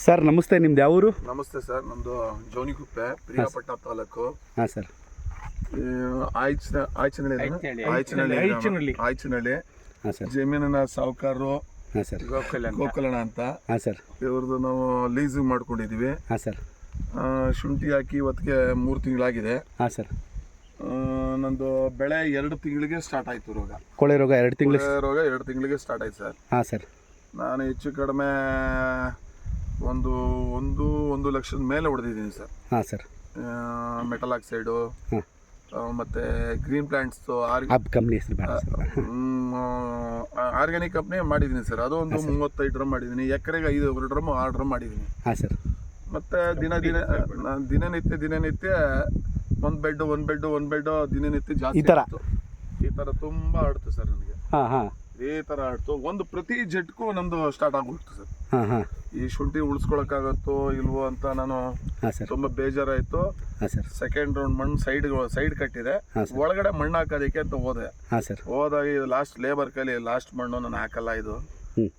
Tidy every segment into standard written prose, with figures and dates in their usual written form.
Sir ನಮಸ್ತೆ, ನಿಮ್ದು ಯಾವ ಊರು? ನಮಸ್ತೆ ಸರ್, ನಮ್ಮದು ಜೋನಿಗುಪ್ಪೆ, ಪ್ರಿಯಾಪಟ್ಟಣ ತಾಲೂಕು. ಹಾಂ ಸರ್. ಆಯ್ಚನಹಳ್ಳಿ ಹಾಂ ಸರ್. ಜಮೀನಿನ ಸಾಹುಕಾರರು ಹಾಂ ಸರ್. ಗೋಕಲಣ ಅಂತ. ಹಾಂ ಸರ್. ಇವ್ರದ್ದು ನಾವು ಲೀಸ್ ಮಾಡ್ಕೊಂಡಿದ್ದೀವಿ. ಹಾಂ ಸರ್. ಶುಂಠಿ ಹಾಕಿ ಇವತ್ತಿಗೆ 3 ತಿಂಗಳಾಗಿದೆ. ಹಾಂ ಸರ್. ನಂದು ಬೆಳೆ 2 ತಿಂಗಳಿಗೆ ಸ್ಟಾರ್ಟ್ ಆಯಿತು ರೋಗ. ಕೊಳೆ ರೋಗ 2 ತಿಂಗಳು ರೋಗ 2 ತಿಂಗಳಿಗೆ ಸ್ಟಾರ್ಟ್ ಆಯ್ತು ಸರ್. ಹಾಂ ಸರ್. ನಾನು ಹೆಚ್ಚು ಕಡಿಮೆ ಒಂದು ಲಕ್ಷದ ಮೇಲೆ ಹೊಡೆದಿದ್ದೀನಿ ಸರ್. ಹಾಂ ಸರ್. ಮೆಟಲ್ ಆಕ್ಸೈಡು ಹಾಂ ಮತ್ತು ಗ್ರೀನ್ ಪ್ಲಾಂಟ್ಸ್ ಕಂಪ್ನಿ ಹೆಸರು ಬೇಡ ಸರ್. ಆರ್ಗ್ಯಾನಿಕ್ ಕಂಪ್ನಿ ಮಾಡಿದ್ದೀನಿ ಸರ್. ಅದು ಒಂದು 35 ಡ್ರಮ್ ಮಾಡಿದ್ದೀನಿ. ಎಕರೆಗೆ 5 ಡ್ರಮ್ 6 ಡ್ರಮ್ ಮಾಡಿದ್ದೀನಿ. ಹಾಂ ಸರ್. ಮತ್ತು ದಿನನಿತ್ಯ ಒಂದು ಬೆಡ್ ದಿನನಿತ್ಯ ಜಾಸ್ತಿ ಈ ಥರ ತುಂಬ ಆಡ್ತು ಸರ್ ನನಗೆ. ಹಾಂ ಹಾಂ. ಈ ಥರ ಆಡ್ತು. ಒಂದು ಪ್ರತಿ ಜೆಟ್ಗೂ ನಮ್ಮದು ಸ್ಟಾರ್ಟ್ ಆಗ್ಬಿಡ್ತು ಸರ್. ಹಾಂ ಹಾಂ. ಈ ಶುಂಠಿ ಉಳಿಸ್ಕೊಳಕ್ಕಾಗತ್ತೋ ಇಲ್ವೋ ಅಂತ ನಾನು ತುಂಬ ಬೇಜಾರಾಯಿತು. ಹಾಂ ಸರ್. ಸೆಕೆಂಡ್ ರೌಂಡ್ ಮಣ್ಣು ಸೈಡ್ ಕಟ್ಟಿದೆ. ಒಳಗಡೆ ಮಣ್ಣು ಹಾಕೋದಕ್ಕೆ ಅಂತ ಹೋದೆ. ಹಾಂ ಸರ್. ಹೋದಾಗ ಲಾಸ್ಟ್ ಲೇಬರ್ ಕೈಲಿ ಲಾಸ್ಟ್ ಮಣ್ಣು ನಾನು ಹಾಕಲ್ಲ, ಇದು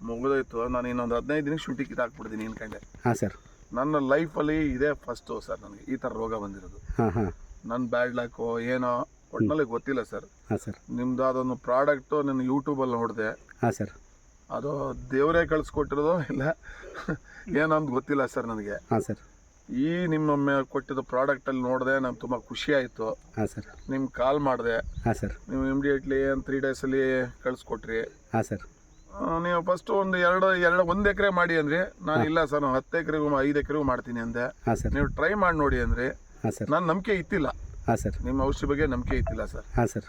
ಮುಗಿದೋಯ್ತು, ನಾನು ಇನ್ನೊಂದು 15 ದಿನಕ್ಕೆ ಶುಂಠಿ ಕಿತ್ತಾಕ್ಬಿಡ್ತೀನಿ ಅನ್ಕೊಂಡೆ. ಹಾಂ ಸರ್. ನನ್ನ ಲೈಫಲ್ಲಿ ಇದೇ ಫಸ್ಟು ಸರ್ ನನಗೆ ಈ ಥರ ರೋಗ ಬಂದಿರೋದು. ಹಾಂ ಹಾಂ. ನನ್ನ ಬ್ಯಾಡ್ ಲಕ್ಕೋ ಏನೋ ಒಟ್ಟಿನಲ್ಲಿ ಗೊತ್ತಿಲ್ಲ ಸರ್. ಹಾಂ ಸರ್. ನಿಮ್ಮದು ಅದೊಂದು ಪ್ರಾಡಕ್ಟು ನಾನು ಯೂಟ್ಯೂಬಲ್ಲಿ ನೋಡಿದೆ. ಹಾಂ ಸರ್. ಅದು ದೇವರೇ ಕಳಿಸ್ಕೊಟ್ಟಿರೋದು ಇಲ್ಲ ಏನೋ ಅಂತ ಗೊತ್ತಿಲ್ಲ ಸರ್ ನನಗೆ. ಹಾಂ ಸರ್. ಈ ನಿಮ್ಮ ಕೊಟ್ಟಿದ್ದ ಪ್ರಾಡಕ್ಟಲ್ಲಿ ನೋಡಿದೆ, ನಂಗೆ ತುಂಬ ಖುಷಿ ಆಯಿತು. ಹಾಂ ಸರ್. ನಿಮ್ಗೆ ಕಾಲ್ ಮಾಡಿದೆ. ಹಾಂ ಸರ್. ನೀವು ಇಮಿಡಿಯೇಟ್ಲಿ 3 ಡೇಸಲ್ಲಿ ಕಳಿಸ್ಕೊಟ್ರಿ. ಹಾಂ ಸರ್. ನೀವು ಫಸ್ಟು ಒಂದು ಎಕರೆ ಮಾಡಿ ಅಂದ್ರಿ. ನಾನು ಇಲ್ಲ ಸರ್, ನಾನು 10 ಎಕರೆಗೂ 5 ಎಕರೆಗೂ ಮಾಡ್ತೀನಿ ಅಂದೆ. ಹಾಂ ಸರ್. ನೀವು ಟ್ರೈ ಮಾಡಿ ನೋಡಿ ಅಂದ್ರಿ. ಹಾಂ ಸರ್. ನಾನು ನಂಬಿಕೆ ಇತ್ತಿಲ್ಲ. ಹಾಂ ಸರ್. ನಿಮ್ಮ ಔಷಧಿ ಬಗ್ಗೆ ನಂಬಿಕೆ ಇತ್ತಿಲ್ಲ ಸರ್. ಹಾಂ ಸರ್.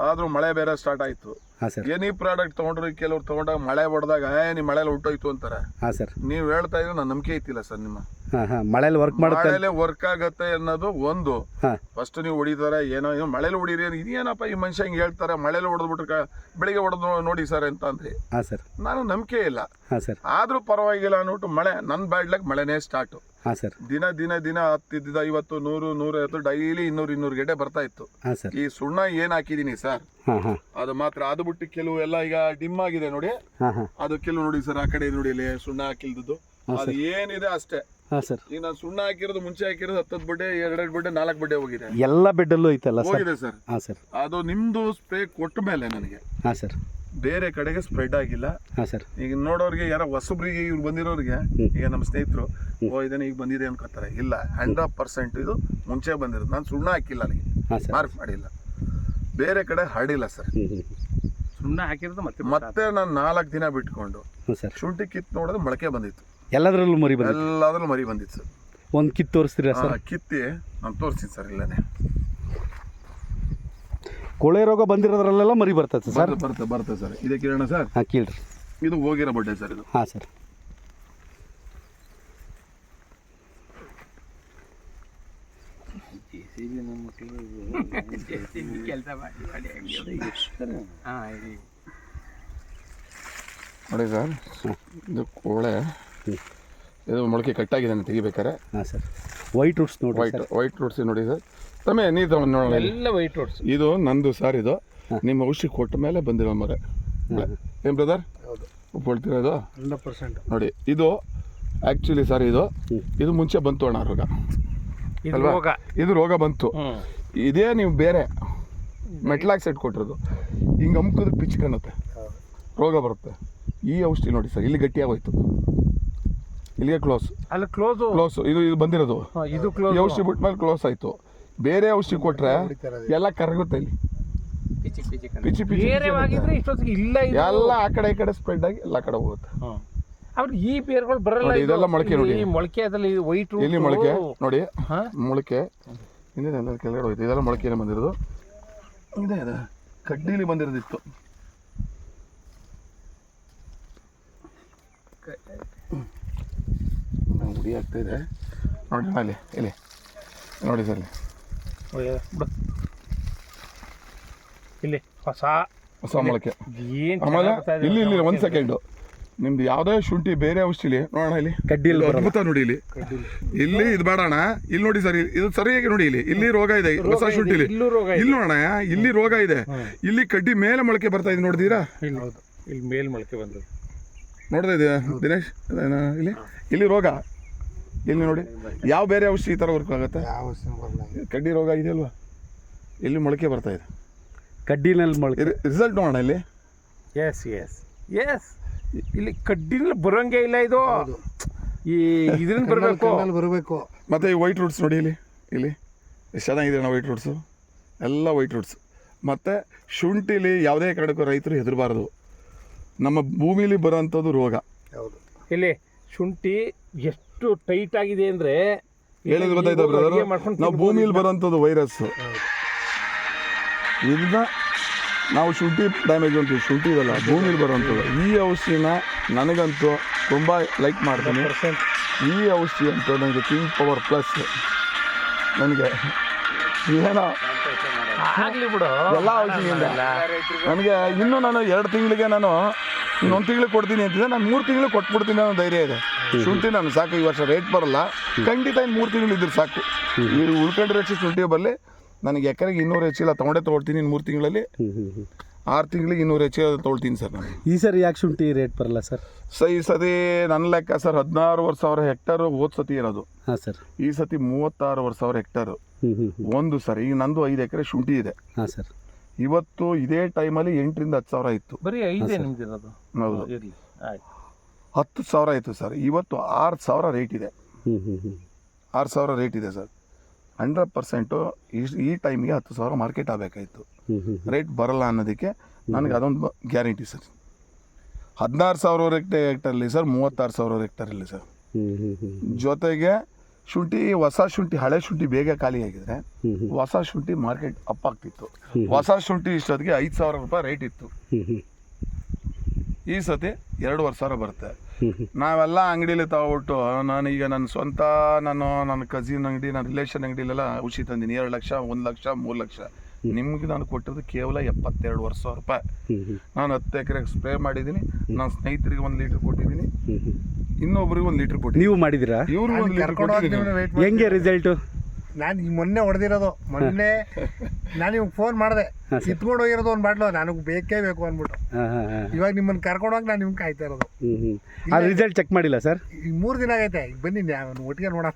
ಆದರೂ ಮಳೆ ಬೇರೆ ಸ್ಟಾರ್ಟ್ ಆಯಿತು. ಹಾಂ ಸರ್. ಏನೇ ಪ್ರಾಡಕ್ಟ್ ತೊಗೊಂಡ್ರೆ ಕೆಲವ್ರು ತೊಗೊಂಡಾಗ ಮಳೆ ಹೊಡೆದಾಗ ನಿಮ್ಮ ಮಳೆಯಲ್ಲಿ ಹೊಟ್ಟೋಯ್ತು ಅಂತಾರೆ. ಹಾಂ ಸರ್. ನೀವು ಹೇಳ್ತಾ ಇದ್ರೆ ನಾನು ನಂಬಿಕೆ ಇತ್ತಿಲ್ಲ ಸರ್. ನಿಮ್ಮ ಹಾಂ ಹಾಂ. ಮಳೆಯಲ್ಲಿ ವರ್ಕ್ ಆಗತ್ತೆ ಅನ್ನೋದು ಒಂದು. ಫಸ್ಟ್ ನೀವು ಹೊಡಿತಾರೆ ಏನೋ ಮಳೇಲಿ ಹೊಡೀರಿ, ಇದೇನಪ್ಪ ಈ ಮನುಷ್ಯ ಹಿಂಗೆ ಹೇಳ್ತಾರೆ, ಮಳೇಲಿ ಹೊಡೆದ್ಬಿಟ್ರೆ ಬೆಳಿಗ್ಗೆ ಹೊಡೆದು ನೋಡಿ ಸರ್ ಅಂತ ಅಂದ್ರಿ. ಹಾಂ ಸರ್. ನಾನು ನಂಬಿಕೆ ಇಲ್ಲ. ಹಾಂ ಸರ್. ಆದರೂ ಪರವಾಗಿಲ್ಲ ಅಂದ್ಬಿಟ್ಟು ಮಳೆ ನನ್ನ ಬ್ಯಾಡ್ಲಕ್ಕೆ ಮಳೆನೇ ಸ್ಟಾರ್ಟು. ಹಾಂ ಸರ್. ದಿನ 50, 100, 150 ಡೈಲಿ 200 ಗೆಡ್ಡೆ ಬರ್ತಾ ಇತ್ತು. ಹಾಂ ಸರ್. ಈ ಸುಣ್ಣ ಏನು ಹಾಕಿದ್ದೀನಿ ಸರ್, ಅದು ಮಾತ್ರ ಅದು ಬಿಟ್ಟು ಕೆಲವು ಎಲ್ಲ ಈಗ ಡಿಮ್ ಆಗಿದೆ ನೋಡಿ. ಅದು ಕೆಲವು ನೋಡಿ ಸರ್, ಆ ಕಡೆ ನೋಡಿ ಇಲ್ಲಿ ಸುಣ್ಣ ಹಾಕಿಲ್ದದ್ದು ಅದು ಏನಿದೆ ಅಷ್ಟೇ. ಹಾಂ ಸರ್. ಈಗ ನಾನು ಸುಣ್ಣ ಹಾಕಿರೋದು ಮುಂಚೆ ಹಾಕಿರೋದು 10 ಬಡ್ಡೆ 2 ಬಡ್ಡೆ 4 ಬಡ್ಡೆ ಹೋಗಿದೆ. ಎಲ್ಲ ಬೆಡ್ಡಲ್ಲೂ ಐತಲ್ಲ ಹೋಗಿದೆ ಸರ್. ಹಾಂ ಸರ್. ಅದು ನಿಮ್ದು ಸ್ಪ್ರೇ ಕೊಟ್ಟ ಮೇಲೆ ನನಗೆ ಹಾಂ ಸರ್ ಬೇರೆ ಕಡೆಗೆ ಸ್ಪ್ರೆಡ್ ಆಗಿಲ್ಲ. ಹಾಂ ಸರ್. ಈಗ ನೋಡೋರಿಗೆ ಯಾರೋ ಹೊಸಬ್ರಿಗೆ ಇವ್ರು ಬಂದಿರೋರಿಗೆ ಈಗ ನಮ್ಮ ಸ್ನೇಹಿತರು ಇದನ್ನ ಈಗ ಬಂದಿದೆ ಅನ್ಕೋತಾರೆ. ಇಲ್ಲ, 100% ಇದು ಮುಂಚೆ ಬಂದಿರೋದು. ನಾನು ಸುಣ್ಣ ಹಾಕಿಲ್ಲ, ನನಗೆ ಮಾರ್ಕ್ ಮಾಡಿಲ್ಲ, ಬೇರೆ ಕಡೆ ಹರಡಿಲ್ಲ ಸರ್. ಸುಣ್ಣ ಹಾಕಿರೋದು ಮತ್ತೆ ನಾನು 4 ದಿನ ಬಿಟ್ಕೊಂಡು ಶುಂಠಿ ಕಿತ್ತು ನೋಡಿದ್ರೆ ಮೊಳಕೆ ಬಂದಿತ್ತು. ಎಲ್ಲದರಲ್ಲೂ ಮರಿ ಬಂದಿತ್ತು ಸರ್. ಒಂದು ಕಿತ್ತು ತೋರಿಸ್ತೀರಾ ಸರ್? ಕಿತ್ತಿ ನಾನು ತೋರಿಸ್ತೀನಿ ಸರ್. ಇಲ್ಲನೇ ಕೊಳೆ ರೋಗ ಬಂದಿರೋದ್ರಲ್ಲೆಲ್ಲ ಮರಿ ಬರ್ತದೆ ಸರ್? ಬರ್ತದೆ ಸರ್. ಇದೆ ಕಿರಣ ಸರ್. ಹಾಂ, ಕೇಳ್ರಿ. ಇದು ಹೋಗಿರೋ ಬಡ್ಡೆ ಸರ್ ಇದು. ಹಾಂ ಸರ್. ನೋಡಿ ಸರ್, ಇದು ಕೋಳೆ, ಇದು ಮೊಳಕೆ ಕಟ್ಟಾಗಿದೆ ಅಂತ ತೆಗಿಬೇಕಾರೆ. ಹಾಂ ಸರ್. ವೈಟ್ ರೂಟ್ಸ್ ನೋಡಿ. ವೈಟ್ ರೂಟ್ಸ್ ನೋಡಿ ಸರ್. ತಮ್ಮೇ ನೀ ತಗೊಂಡು ನೋಡೋಣ. ಎಲ್ಲ ವೈಟ್ ರೂಟ್ಸ್. ಇದು ನಂದು ಸರ್. ಇದು ನಿಮ್ಮ ಔಷಧಿ ಕೊಟ್ಟ ಮೇಲೆ ಬಂದಿರೋ ಮರ. ಏನು ಬ್ರದರ್ ಒಪ್ಕೊಳ್ತಿರೋದು? 100% ನೋಡಿ. ಇದು ಆ್ಯಕ್ಚುಲಿ ಸರ್, ಇದು ಮುಂಚೆ ಬಂತು ಅಣ್ಣ ರೋಗ ಅಲ್ವಾ? ಇದು ರೋಗ ಬಂತು. ಇದೇ ನೀವು ಬೇರೆ ಮೆಟ್ಲಾಕ್ಸೈಡ್ ಕೊಟ್ಟಿರೋದು ಹಿಂಗೆ ಅಮ್ಕಿದ್ರೆ ಪಿಚ್ಕನ್ನತ್ತೆ, ರೋಗ ಬರುತ್ತೆ. ಈ ಔಷಧಿ ನೋಡಿ ಸರ್, ಇಲ್ಲಿ ಗಟ್ಟಿಯಾಗೋಯ್ತು, ಇಲ್ಲಿಗೆ ಕ್ಲೋಸ್. ಇದು ಬಂದಿರೋದು. ಈ ಔಷಧಿ ಬಿಟ್ಮೇಲೆ ಕ್ಲೋಸ್ ಆಯಿತು. ಬೇರೆ ಔಷಧಿ ಕೊಟ್ಟರೆ ಎಲ್ಲ ಕರಗುತ್ತೆ, ಇಲ್ಲಿ ಪಿಚಿ ಎಲ್ಲ ಆ ಕಡೆ ಈ ಕಡೆ ಸ್ಪ್ರೆಡ್ ಆಗಿ ಎಲ್ಲ ಕಡೆ ಹೋಗುತ್ತೆ. ಈ ಬೇರ್ಗಳು ಬರಲ್ಲ. ಇದೆಲ್ಲ ಮೊಳಕೆ ನೋಡಿ, ಮೊಳಕೆ ಅದಲ್ಲಿ ವೈಟ್ ಇಲ್ಲಿ ಮೊಳಕೆ ನೋಡಿ, ಮೊಳಕೆ ಹಿಂದೆ ಕೆಳಗಡೆ ಹೋಯ್ತು. ಇದೆಲ್ಲ ಮೊಳಕೆನೇ ಬಂದಿರೋದು. ಇದೆ ಕಡ್ಡಿಲಿ ಬಂದಿರೋದಿತ್ತು. ಹುಡಿ ಆಗ್ತಾ ಇದೆ ನೋಡಿ. ಇಲ್ಲಿ ನೋಡಿ ಸರ್, ಇಲ್ಲಿ ಹೊಸ ಮೊಳಕೆ. ಆಮೇಲೆ ಇಲ್ಲಿ 1 ಸೆಕೆಂಡು, ನಿಮ್ದು ಯಾವುದೇ ಶುಂಠಿ ಬೇರೆ ಔಷಧಿ ನೋಡೋಣ. ಇಲ್ಲಿ ಕಡ್ಡಿಯಲ್ಲಿ ಅದ್ಭುತ ನೋಡಿ. ಇಲ್ಲಿ ಇದು ಬೇಡಣ. ಇಲ್ಲಿ ನೋಡಿ ಸರ್, ಇದು ಸರಿಯಾಗಿ ನೋಡಿ. ಇಲ್ಲಿ ರೋಗ ಇದೆ ಹೊಸ ಶುಂಠಿಲಿ. ಇಲ್ಲಿ ನೋಡೋಣ, ಇಲ್ಲಿ ರೋಗ ಇದೆ. ಇಲ್ಲಿ ಕಡ್ಡಿ ಮೇಲೆ ಮೊಳಕೆ ಬರ್ತಾ ಇದೆ, ನೋಡಿದೀರಾ? ಇಲ್ಲಿ ಮೇಲ್ ಮೊಳಕೆ ಬಂದದ್ದು. ನೋಡ್ತಾ ಇದೆಯಾ ದಿನೇಶ್ ಇಲ್ಲಿ ಇಲ್ಲಿ ರೋಗ ಇಲ್ಲಿ ನೋಡಿ ಯಾವ ಬೇರೆ ಔಷಧಿ ಈ ಥರ ವರ್ಕ್ ಆಗುತ್ತೆ? ಕಡ್ಡಿ ರೋಗ ಇದೆಯಲ್ವಾ, ಇಲ್ಲಿ ಮೊಳಕೆ ಬರ್ತಾ ಇದೆ, ಕಡ್ಡಿನಲ್ಲಿ ಮೊಳಕೆ. ರಿಸಲ್ಟ್ ನೋಡೋಣ ಇಲ್ಲಿ. ಎಸ್ ಎಸ್ ಎಸ್, ಇಲ್ಲಿ ಕಡ್ಡಿನಲ್ಲಿ ಬರೋಂಗೆ ಇಲ್ಲ, ಇದು ಈ ಇದರಿಂದ ಬರಬೇಕು. ಮತ್ತು ಈ ವೈಟ್ ರೂಟ್ಸ್ ನೋಡಿ ಇಲ್ಲಿ ಇಲ್ಲಿ ಎಷ್ಟು ಚೆನ್ನಾಗಿದೆ ಅಣ್ಣ ವೈಟ್ ರೂಟ್ಸು, ಎಲ್ಲ ವೈಟ್ ರೂಟ್ಸ್. ಮತ್ತು ಶುಂಠಿಲಿ ಯಾವುದೇ ಕಾರಣಕ್ಕೂ ರೈತರು ಹೆದರಬಾರ್ದು, ನಮ್ಮ ಭೂಮಿಲಿ ಬರೋಂಥದ್ದು ರೋಗ. ಇಲ್ಲಿ ಶುಂಠಿ ಎಷ್ಟು ಟೈಟ್ ಆಗಿದೆ ಅಂದರೆ ಹೇಳಿದ್ರೆ ಗೊತ್ತಾಯ್ತಾ ಬ್ರದರ್, ನಾವು ಭೂಮಿಲಿ ಬರೋಂಥದ್ದು ವೈರಸ್ಸು, ಇದನ್ನ ನಾವು ಶುಂಠಿ ಡ್ಯಾಮೇಜ್ ಅಂತೀವಿ, ಶುಂಠಿ ಇದಲ್ಲ ಭೂಮಿಲಿ ಬರೋವಂಥದ್ದು. ಈ ಔಷಧಿನ ನನಗಂತೂ ತುಂಬ ಲೈಕ್ ಮಾಡ್ತೀನಿ. ಈ ಔಷಧಿ ಅಂತೂ ನನಗೆ ಕಿಂಗ್ ಪವರ್ ಪ್ಲಸ್, ನನಗೆ ಏನೋ ಆಗಲಿ ಬಿಡು ಎಲ್ಲ ಔಷಧಿಯಿಂದ ನನಗೆ ಇನ್ನೂ ನಾನು 2 ತಿಂಗಳಿಗೆ ನಾನು ಇನ್ನೊಂದು ತಿಂಗಳಿಗೆ ಕೊಡ್ತೀನಿ ಅಂತಿದ್ದೆ, ನಾನು 3 ತಿಂಗಳು ಕೊಟ್ಬಿಡ್ತೀನಿ ಅನ್ನೋ ಧೈರ್ಯ ಇದೆ. ಶುಂಠಿ ನಾನು ಸಾಕು, ಈ ವರ್ಷ ರೇಟ್ ಬರಲ್ಲ, ಖಂಡಿತ ಇನ್ನು 3 ತಿಂಗಳು ಇದ್ರೆ ಸಾಕು. ಈ ಉಳ್ಕೊಂಡ್ರೆ ಹೆಚ್ಚು ಶುಂಠಿ ಬರಲಿ, ನನಗೆ ಎಕರೆಗೆ 200 ಚೀಲ ತೊಗೊಳ್ತೀನಿ ಇನ್ನು 3 ತಿಂಗಳಲ್ಲಿ. 6 ತಿಂಗಳಿಗೆ 200 ಚೀಲ ತೊಗೊಳ್ತೀನಿ ಸರ್ ನಾನು. ಈ ಸರಿ ಯಾಕೆ ಶುಂಠಿ ರೇಟ್ ಬರಲ್ಲ ಸರ್? ಈ ಸತಿ ನನ್ನ ಲೆಕ್ಕ ಸರ್ 16,000 ಹೆಕ್ಟರ್ ಹೋದ ಸತಿ ಇರೋದು. ಹಾಂ ಸರ್. ಈ ಸತಿ 36,000 ಹೆಕ್ಟರ್ ಒಂದು ಸರ್. ಈಗ ನಂದು 5 ಎಕರೆ ಶುಂಠಿ ಇದೆ. ಹಾಂ ಸರ್. ಇವತ್ತು ಇದೇ ಟೈಮಲ್ಲಿ 8,000 10,000 ಇತ್ತು. ಬರೀ 5 ನಿಮ್ದು ಇರೋದು? ಹೌದು, ಇರಲಿ ಆಯ್ತು. 10,000 ಇತ್ತು ಸರ್. ಇವತ್ತು 6,000 ರೇಟ್ ಇದೆ. 6,000 ರೇಟ್ ಇದೆ ಸರ್. 100% ಈ ಟೈಮಿಗೆ 10,000 ಮಾರ್ಕೆಟ್ ಆಗಬೇಕಾಯಿತು. ರೇಟ್ ಬರಲ್ಲ ಅನ್ನೋದಕ್ಕೆ ನನಗೆ ಅದೊಂದು ಗ್ಯಾರಂಟಿ ಸರ್. 16,000 ಹೆಕ್ಟರಲ್ಲಿ ಸರ್, 36,000 ಹೆಕ್ಟರಲ್ಲಿ ಸರ್. ಜೊತೆಗೆ ಶುಂಠಿ, ಹೊಸ ಶುಂಠಿ, ಹಳೆ ಶುಂಠಿ ಬೇಗ ಖಾಲಿಯಾಗಿದ್ರೆ ಹೊಸ ಶುಂಠಿ ಮಾರ್ಕೆಟ್ ಅಪ್ ಆಗ್ತಿತ್ತು. ಹೊಸ ಶುಂಠಿ ಇಷ್ಟೊತ್ತಿಗೆ 5,000 ರೂಪಾಯಿ ರೇಟ್ ಇತ್ತು. ಈ ಸತಿ 2,500 ಬರುತ್ತೆ. ನಾವೆಲ್ಲ ಅಂಗಡಿಲಿ ತಗೊಬಿಟ್ಟು ನಾನೀಗ ನನ್ನ ಸ್ವಂತ ನನ್ನ ಕಸಿನ್ ಅಂಗಡಿ, ನನ್ನ ರಿಲೇಷನ್ ಅಂಗಡಿಲೆಲ್ಲ ಔಷಧಿ ತಂದೀನಿ. 2 ಲಕ್ಷ, 1 ಲಕ್ಷ, 3 ಲಕ್ಷ. ನಿಮ್ಗೆ ನಾನು ಕೊಟ್ಟಿರೋದು ಕೇವಲ 72,000 ರೂಪಾಯಿ. ನಾನು 10 ಎಕರೆಗೆ ಸ್ಪ್ರೇ ಮಾಡಿದ್ದೀನಿ. ನನ್ನ ಸ್ನೇಹಿತರಿಗೆ 1 ಲೀಟ್ರ್ ಕೊಟ್ಟಿದ್ದೀನಿ, ಇನ್ನೊಬ್ರಿಗೆ 1 ಲೀಟ್ರ್ ಕೊಟ್ಟಿದ್ದೀನಿ. ನೀವು ಮಾಡಿದ್ದೀರಾ? ಇವ್ರು 1 ಲೀಟ್ರ್ ಕೊಟ್ಟಿದ್ದೀನಿ. ಹೆಂಗೆ ರಿಸಲ್ಟು? ನಾನು ಈಗ ಮೊನ್ನೆ ಹೊಡೆದಿರೋದು. ಮೊನ್ನೆ ನಾನು ಇವಾಗ ಫೋನ್ ಮಾಡಿದೆ, ಕಿತ್ಕೊಂಡು ಹೋಗಿರೋದು ಒಂದು ಬಾಟ್ಲು, ನನಗೆ ಬೇಕೇ ಬೇಕು ಅಂದ್ಬಿಟ್ಟು. ಇವಾಗ ನಿಮ್ಮನ್ನು ಕರ್ಕೊಂಡೋಗಿ ನಾನು ನಿಮ್ಗೆ ಕಾಯ್ತಾ ಇರೋದು. ಆ ರಿಸಲ್ಟ್ ಚೆಕ್ ಮಾಡಿಲ್ಲ ಸರ್? ಈಗ 3 ದಿನ ಆಗೈತೆ. ಈಗ ಬನ್ನಿ ಒಟ್ಟಿಗೆ ನೋಡೋಣ.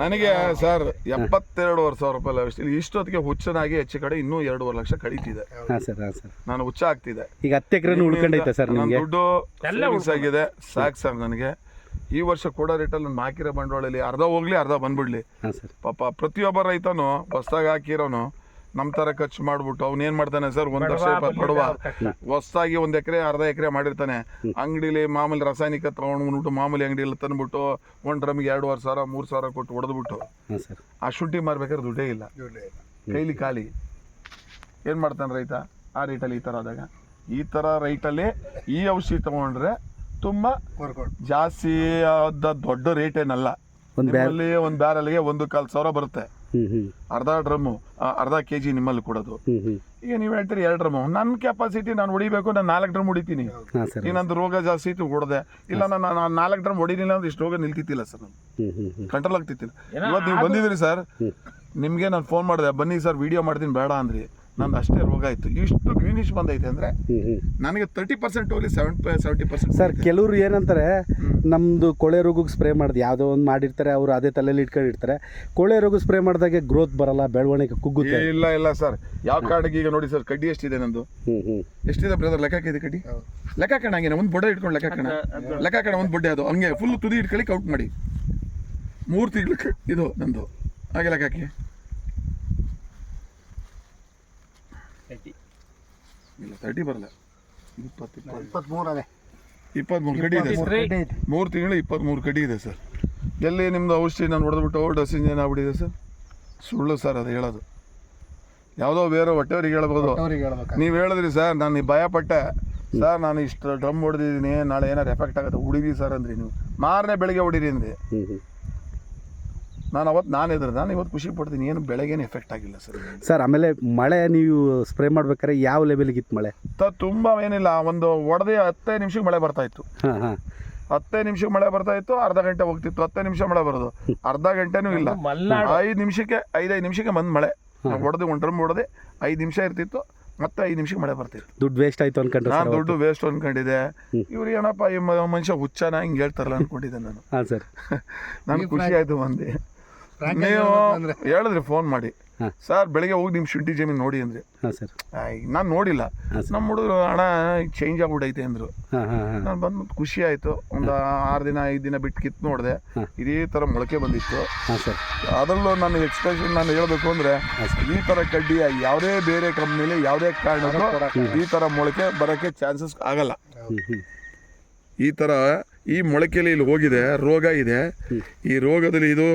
ನನಗೆ ಸರ್ 72,000 ರೂಪಾಯಿ ಔಷಧಿ. ಇಷ್ಟೊತ್ತಿಗೆ ಹುಚ್ಚನಾಗಿ ಹೆಚ್ಚು ಕಡೆ ಇನ್ನೂ 2.5 ಲಕ್ಷ ಕಳೀತಿದೆ. ಹಾಂ ಸರ್, ಹಾಂ ಸರ್. ನಾನು ಹುಚ್ಚ ಆಗ್ತಿದೆ. ಈಗ 10 ಎಕರೆನೂ ಉಳ್ಕೊಂಡೈತೆ ಸರ್ ನಿಮಗೆ? ದುಡ್ಡು ಸೇವಿಂಗ್ಸ್ ಆಗಿದೆ, ಸಾಕು ಸರ್ ನನಗೆ. ಈ ವರ್ಷ ಕೊಡೋ ರೇಟಲ್ಲಿ ನಾನು ಹಾಕಿರೋ ಬಂಡವಾಳಲ್ಲಿ ಅರ್ಧ ಹೋಗ್ಲಿ ಅರ್ಧ ಬಂದ್ಬಿಡ್ಲಿ. ಪಾಪ ಪ್ರತಿಯೊಬ್ಬ ರೈತನು ಹೊಸ್ದಾಗಿ ಹಾಕಿರೋನು ನಮ್ಮ ಥರ ಖರ್ಚು ಮಾಡ್ಬಿಟ್ಟು ಅವ್ನೇನು ಮಾಡ್ತಾನೆ ಸರ್, 1 ಲಕ್ಷ ರೂಪಾಯಿ ಬಡವ ಹೊಸ್ದಾಗಿ 1 ಎಕರೆ ಅರ್ಧ ಎಕರೆ ಮಾಡಿರ್ತಾನೆ. ಅಂಗಡಿಲಿ ಮಾಮೂಲಿ ರಾಸಾಯನಿಕ ತೊಗೊಂಡ್ಬಿಟ್ಟು ಮಾಮೂಲಿ ಅಂಗಡಿಯಲ್ಲಿ ತಂದ್ಬಿಟ್ಟು 1 ಡ್ರಮ್ಗೆ 2,500 3,000 ಕೊಟ್ಟು ಹೊಡೆದ್ಬಿಟ್ಟು ಆ ಶುಂಠಿ ಮಾರ್ಬೇಕಾದ್ರೆ ದುಡ್ಡೇ ಇಲ್ಲ, ಕೈಲಿ ಖಾಲಿ. ಏನು ಮಾಡ್ತಾನೆ ರೈತ ಆ ರೇಟಲ್ಲಿ? ಈ ಥರ ಆದಾಗ ಈ ಥರ ರೈಟಲ್ಲಿ ಈ ಔಷಧಿ ತೊಗೊಂಡ್ರೆ ತುಂಬ ಜಾಸ್ತಿ ದೊಡ್ಡ ರೇಟ್ ಏನಲ್ಲ. ನಿಮ್ಮಲ್ಲಿ ಒಂದು ಬ್ಯಾರಲ್ಗೆ 1,400 ಬರುತ್ತೆ. ಅರ್ಧ ಡ್ರಮ್ಮು, ಅರ್ಧ ಕೆಜಿ ನಿಮ್ಮಲ್ಲಿ ಕೊಡೋದು. ಈಗ ನೀವು ಹೇಳ್ತೀರಿ 2 ಡ್ರಮ್ಮು. ನನ್ನ ಕೆಪಾಸಿಟಿ ನಾನು ಹೊಡಿಬೇಕು, ನಾನು 4 ಡ್ರಮ್ ಹೊಡಿತೀನಿ. ಈಗ ನಂದು ರೋಗ ಜಾಸ್ತಿ ಇತ್ತು, ಹೊಡೆದೆ. ಇಲ್ಲ ನಾನು 4 ಡ್ರಮ್ ಹೊಡಿಲಿಲ್ಲ ಅಂದ್ರೆ ಇಷ್ಟು ರೋಗ ನಿಲ್ತಿತ್ತಿಲ್ಲ ಸರ್, ನಾನು ಕಂಟ್ರೋಲ್ ಆಗ್ತಿತ್ತಿಲ್ಲ. ಇವತ್ತು ನೀವು ಬಂದಿದ್ದೀರಿ ಸರ್, ನಿಮಗೆ ನಾನು ಫೋನ್ ಮಾಡಿದೆ, ಬನ್ನಿ ಸರ್ ವಿಡಿಯೋ ಮಾಡ್ತೀನಿ ಬೇಡ ಅಂದ್ರಿ. ನಂದು ಅಷ್ಟೇ ರೋಗ ಇತ್ತು. ಇಷ್ಟು ಗ್ರೀನಿಶ್ ಬಂದೈತೆ ಅಂದರೆ ನನಗೆ 30% ಹೋಗಲಿ 70% ಸರ್. ಕೆಲವರು ಏನಂತಾರೆ, ನಮ್ಮದು ಕೊಳೆ ರೋಗಕ್ಕೆ ಸ್ಪ್ರೇ ಮಾಡಿದೆ, ಯಾವುದೋ ಒಂದು ಮಾಡಿರ್ತಾರೆ, ಅವರು ಅದೇ ತಲೆಯಲ್ಲಿ ಇಟ್ಕೊಂಡಿರ್ತಾರೆ. ಕೊಳೆ ರೋಗ ಸ್ಪ್ರೇ ಮಾಡಿದಾಗೆ ಗ್ರೋತ್ ಬರಲ್ಲ, ಬೆಳವಣಿಗೆ ಕುಗ್ಗುತ್ತೆ. ಇಲ್ಲ ಸರ್, ಯಾವ ಕಾರಣಕ್ಕೆ? ಈಗ ನೋಡಿ ಸರ್, ಕಡ್ಡಿ ಎಷ್ಟಿದೆ ನಂದು, ಎಷ್ಟಿದೆ ಬ್ರದರ್? ಲೆಕ್ಕಕ್ಕಿದೆ ಕಡ್ಡಿ, ಲೆಕ್ಕ ಕಣ. ಹಂಗೆ ಒಂದು ಬೊಡೆ ಇಟ್ಕೊಂಡು ಲೆಕ್ಕ ಕಣ, ಒಂದು ಬೊಡ್ಡೆ ಅದು ಹಂಗೆ ಫುಲ್ ತುದಿ ಇಟ್ಕೊಳ್ಳಿ, ಕೌಂಟ್ ಮಾಡಿ. 3 ತಿಂಗಳು ಇದು ನಂದು, ಹಾಗೆ ಲೆಕ್ಕಕ್ಕೆ ಇಲ್ಲ 30 ಬರಲ್ಲ, 23 ಕಡ್ಡಿ ಇದೆ ಸರ್. 3 ತಿಂಗಳು 23 ಕಡ್ಡಿ ಇದೆ ಸರ್. ಎಲ್ಲಿ ನಿಮ್ದು ಔಷಧಿ ನಾನು ಹೊಡೆದ್ಬಿಟ್ಟು ಡಸಿಂಗ್ ಏನಾಗ್ಬಿಟ್ಟಿದೆ ಸರ್? ಸುಳ್ಳು ಸರ್ ಅದು ಹೇಳೋದು. ಯಾವುದೋ ಬೇರೆ ಹೊಟ್ಟೆಯವ್ರಿಗೆ ಹೇಳ್ಬೋದು. ನೀವು ಹೇಳಿದ್ರಿ ಸರ್, ನಾನು ಭಯಪಟ್ಟೆ ಸರ್, ನಾನು ಇಷ್ಟು ಡ್ರಮ್ ಹೊಡೆದಿದ್ದೀನಿ, ನಾಳೆ ಏನಾರು ಎಫೆಕ್ಟ್ ಆಗುತ್ತೆ, ಹೊಡಿರಿ ಸರ್ ಅಂದ್ರಿ. ನೀವು ಮಾರನೇ ಬೆಳಿಗ್ಗೆ ಹೊಡಿರಿ ಅಂದ್ರಿ. ನಾನು ಇದ್ರೆ ನಾನು ಇವತ್ತು ಖುಷಿ ಪಡ್ತೀನಿ, ಏನು ಬೆಳಗ್ಗೆನೇ ಎಫೆಕ್ಟ್ ಆಗಿಲ್ಲ ಸರ್. ಸರ್ ಆಮೇಲೆ ಮಳೆ ನೀವು ಸ್ಪ್ರೇ ಮಾಡ್ಬೇಕಾದ್ರೆ ಯಾವ ಲೆವೆಲ್ಗೆ ಇತ್ತು ಮಳೆ? ತುಂಬ ಏನಿಲ್ಲ, ಒಂದು ಹೊಡೆದು 15 ನಿಮಿಷಕ್ಕೆ ಮಳೆ ಬರ್ತಾ ಇತ್ತು. 15 ನಿಮಿಷಕ್ಕೆ ಮಳೆ ಬರ್ತಾ ಇತ್ತು, ಅರ್ಧ ಗಂಟೆ ಹೋಗ್ತಿತ್ತು. 15 ನಿಮಿಷ ಮಳೆ ಬರೋದು, ಅರ್ಧ ಗಂಟೆನೂ ಇಲ್ಲ. 5 ನಿಮಿಷಕ್ಕೆ ಬಂದು ಮಳೆ ಹೊಡೆದು 1 ಡ್ರಮ್ ಹೊಡೆದು 5 ನಿಮಿಷ ಇರ್ತಿತ್ತು, ಮತ್ತೆ 5 ನಿಮಿಷಕ್ಕೆ ಮಳೆ ಬರ್ತಿತ್ತು. ದುಡ್ಡು ವೇಸ್ಟ್ ಆಯ್ತು ಅನ್ಕೊಂಡ್ರೆ ನಾನು ದುಡ್ಡು ವೇಸ್ಟ್ ಅನ್ಕೊಂಡಿದ್ದೆ. ಇವ್ರು ಏನಪ್ಪ ಈ ಮನುಷ್ಯ ಹುಚ್ಚನ ಹಿಂಗೆ ಹೇಳ್ತಾರಲ್ಲ ಅನ್ಕೊಂಡಿದ್ದೆ ನಾನು. ಹಾಂ ಸರ್. ನನಗೆ ಖುಷಿ ಆಯಿತು ಮಂದಿ. ನೀವು ಹೇಳಿದ್ರಿ ಫೋನ್ ಮಾಡಿ, ಸರ್ ಬೆಳಿಗ್ಗೆ ಹೋಗಿ ನಿಮ್ಮ ಶುಂಠಿ ಜಮೀನು ನೋಡಿ ಅಂದರೆ. ಹಾಂ ಸರ್. ನಾನು ನೋಡಿಲ್ಲ, ನಮ್ಮ ಹುಡುಗರು ಹಣ ಚೇಂಜ್ ಆಗ್ಬಿಟ್ಟೈತೆ ಅಂದರು. ನಾನು ಬಂದು ಖುಷಿ ಆಯಿತು. ಒಂದು 6 ದಿನ 5 ದಿನ ಬಿಟ್ಟು ಕಿತ್ತು ನೋಡಿದೆ, ಇದೇ ಥರ ಮೊಳಕೆ ಬಂದಿತ್ತು. ಹಾಂ ಸರ್. ಅದರಲ್ಲೂ ನನ್ನ ಎಕ್ಸ್ಪ್ರೆಷನ್ ನಾನು ಹೇಳಬೇಕು ಅಂದರೆ, ಈ ಥರ ಕಡ್ಡಿ ಯಾವುದೇ ಬೇರೆ ಕಂಪ್ನಿಲಿ ಯಾವುದೇ ಕಾರಣಕ್ಕೂ ಈ ಥರ ಮೊಳಕೆ ಬರೋಕ್ಕೆ ಚಾನ್ಸಸ್ ಆಗಲ್ಲ. ಈ ಥರ ಈ ಮೊಳಕೆಯಲ್ಲಿ ಇಲ್ಲಿ ಹೋಗಿದೆ, ರೋಗ ಇದೆ. ಈ ರೋಗದಲ್ಲಿ ಇದು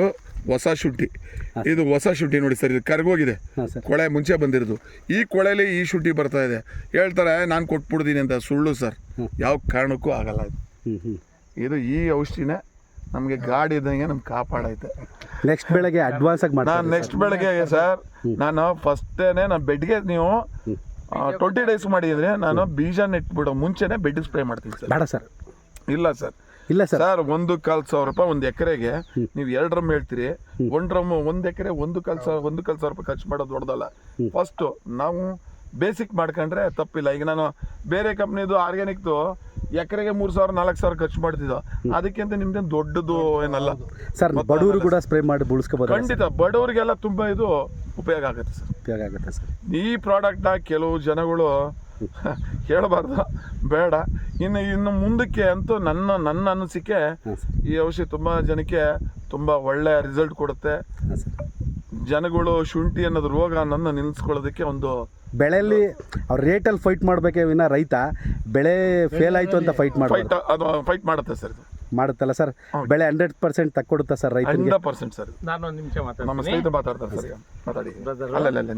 ಹೊಸ ಶುಂಠಿ, ಇದು ಹೊಸ ಶುಂಠಿ ನೋಡಿ ಸರ್, ಇದು ಕರ್ಗೋಗಿದೆ. ಕೊಳೆ ಮುಂಚೆ ಬಂದಿರೋದು, ಈ ಕೊಳೆಯಲ್ಲಿ ಈ ಶುಂಠಿ ಬರ್ತಾ ಇದೆ. ಹೇಳ್ತಾರೆ ನಾನು ಕೊಟ್ಬಿಡ್ತೀನಿ ಅಂತ. ಸುಳ್ಳು ಸರ್, ಯಾವ ಕಾರಣಕ್ಕೂ ಆಗಲ್ಲ. ಇದು ಈ ಔಷಧಿನೇ ನಮಗೆ ಗಾಡಿ ಇದ್ದಂಗೆ ನಮ್ಗೆ ಕಾಪಾಡೈತೆ. ನೆಕ್ಸ್ಟ್ ಬೆಳಗ್ಗೆ ಅಡ್ವಾನ್ಸ್ ಆಗಿ ನಾನು ನೆಕ್ಸ್ಟ್ ಬೆಳಗ್ಗೆ ಸರ್, ನಾನು ಫಸ್ಟೇನೆ ನಾನು ಬೆಡ್ಗೆ ನೀವು 20 ಡೇಸ್ ಮಾಡಿದ್ರೆ ನಾನು ಬೀಜ ನೆಟ್ಬಿಡೋ ಮುಂಚೆನೆ ಬೆಡ್ಗೆ ಸ್ಪ್ರೇ ಮಾಡ್ತೀನಿ ಸರ್. ಬೇಡ ಸರ್. ಇಲ್ಲ ಸರ್, ಇಲ್ಲ ಸರ್. ಸರ್ 1,400 ರೂಪಾಯಿ ಒಂದು ಎಕರೆಗೆ ನೀವು 2 ಡ್ರಮ್ ಹೇಳ್ತೀರಿ. 1 ಡ್ರಮ್ 1 ಎಕರೆ 1,400 ರೂಪಾಯಿ ಖರ್ಚು ಮಾಡೋದು ದೊಡ್ಡದಲ್ಲ. ಫಸ್ಟು ನಾವು ಬೇಸಿಕ್ ಮಾಡ್ಕೊಂಡ್ರೆ ತಪ್ಪಿಲ್ಲ. ಈಗ ನಾನು ಬೇರೆ ಕಂಪ್ನಿದು ಆರ್ಗ್ಯಾನಿಕ್ದು ಎಕರೆಗೆ 3,000-4,000 ಖರ್ಚು ಮಾಡ್ತಿದ್ದೋ, ಅದಕ್ಕಿಂತ ನಿಮ್ದೇನು ದೊಡ್ಡದು ಏನಲ್ಲ ಸರ್. ಬಡವರು ಕೂಡ ಸ್ಪ್ರೇ ಮಾಡಿ ಬಳಸ್ಕೋಬೋದು. ಖಂಡಿತ ಬಡವರಿಗೆಲ್ಲ ತುಂಬ ಇದು ಉಪಯೋಗ ಆಗುತ್ತೆ ಸರ್. ಉಪಯೋಗ ಆಗುತ್ತೆ ಸರ್. ಈ ಪ್ರಾಡಕ್ಟ್ನ ಕೆಲವು ಜನಗಳು ಹೇಳಬಾರ್ದು, ಬೇಡ. ಇನ್ನು ಮುಂದಕ್ಕೆ ಅಂತೂ ನನ್ನ ಅನಿಸಿಕೆ ಈ ಔಷಧಿ ತುಂಬ ಜನಕ್ಕೆ ತುಂಬ ಒಳ್ಳೆ ರಿಸಲ್ಟ್ ಕೊಡುತ್ತೆ. ಜನಗಳು ಶುಂಠಿ ಅನ್ನೋದು ರೋಗ ನನ್ನ ನಿಲ್ಲಿಸ್ಕೊಳ್ಳೋದಕ್ಕೆ ಒಂದು ಬೆಳೆಯಲ್ಲಿ ಅವ್ರ ರೇಟಲ್ಲಿ ಫೈಟ್ ಮಾಡಬೇಕೇ ವಿನ ರೈತ ಬೆಳೆ ಫೇಲ್ ಆಯಿತು ಅಂತ ಫೈಟ್ ಮಾಡುತ್ತೆ ಸರ್. ಇದು ಮಾಡುತ್ತಲ್ಲ ಸರ್, ಬೆಳೆ 100% ತಕ್ಕೊಡುತ್ತಾ ಸರ್ ರೈತರಿಗೆ? 100% ಸರ್. ನಾನು ಒಂದು ನಿಮಿಷ ನಮ್ಮ ಸ್ನೇಹಿತ ಮಾತಾಡ್ತಾರೆ ಸರ್, ಮಾತಾಡಿ. ಅಲ್ಲ